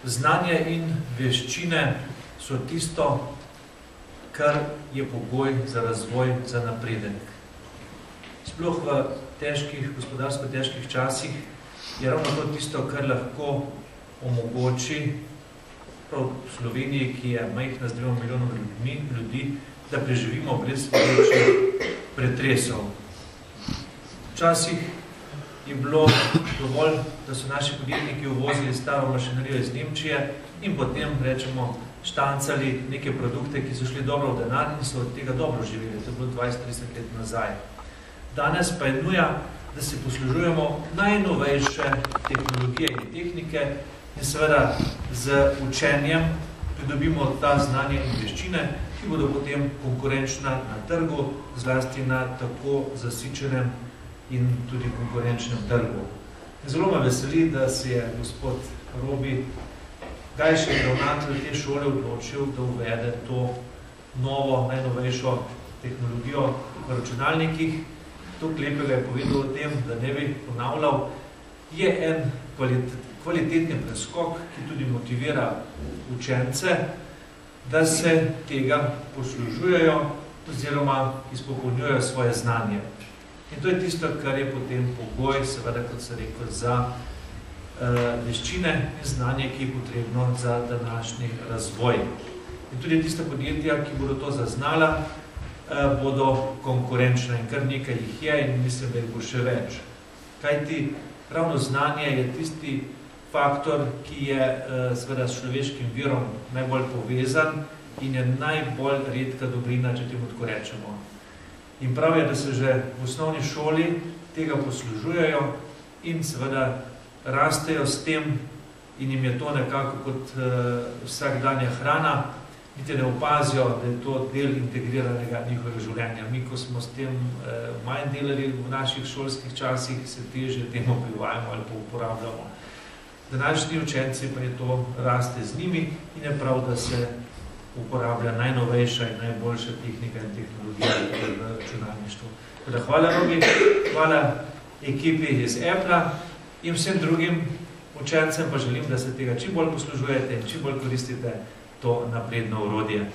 Znanje in veščine so tisto, kar je pogoj za razvoj, za napredek. Sploh v gospodarsko težkih časih je ravno to tisto, kar lahko omogoči prav v Sloveniji, ki je majhna z 2 milijonom ljudi, da preživimo brez večjih pretresov. Včasih je bilo dovolj, da so naši podjetniki uvozili staro mašinerijo iz Nemčije in potem, rečemo, štancali neke produkte, ki so šli dobro v denar in so od tega dobro živeli. To je bilo 20-30 let nazaj. Danes pa je nuja, da se poslužujemo najnovejše tehnologije in tehnike in seveda z učenjem pridobimo ta znanje in veščine, ki bodo potem konkurenčna na trgu, zlasti na tako zasičenem in tudi konkurenčnem trgu. Zelo me veseli, da se je gospod Robi Gajšek, ravnatelj te šole, odločil, da uvede to novo, najnovejšo tehnologijo v računalnikih. To lepega je povedal o tem, da ne bi ponavljal. Je en kvalitetni preskok, ki tudi motivira učence, da se tega poslužujejo oziroma izpopolnjujejo svoje znanje. In to je tisto, kar je potem pogoj, seveda, kot se rekel, za veščine in znanje, ki je potrebno za današnji razvoj. In tudi tiste podjetja, ki bodo to zaznala, bodo konkurenčne in kar nekaj jih je in mislim, da jih bo še več. Kajti ravno znanje je tisti faktor, ki je seveda s človeškim virom najbolj povezan in je najbolj redka dobrina, če temu tako rečemo. In prav je, da se že v osnovni šoli tega poslužujejo in seveda rastejo s tem in jim je to nekako kot vsakdanja hrana, niti ne opazijo, da je to del integriranega njihovega življenja. Mi, ko smo s tem manj delali v naših šolskih časih, se težje temu privajamo ali pa uporabljamo. Današnji učenci pa je to raste z njimi in je prav, da se uporablja najnovejša in najboljša tehnika in tehnologija v računalništvu. Hvala Robi, hvala ekipi iz Apple in vsem drugim učencem pa želim, da se tega čim bolj poslužujete in čim bolj koristite to napredno orodje.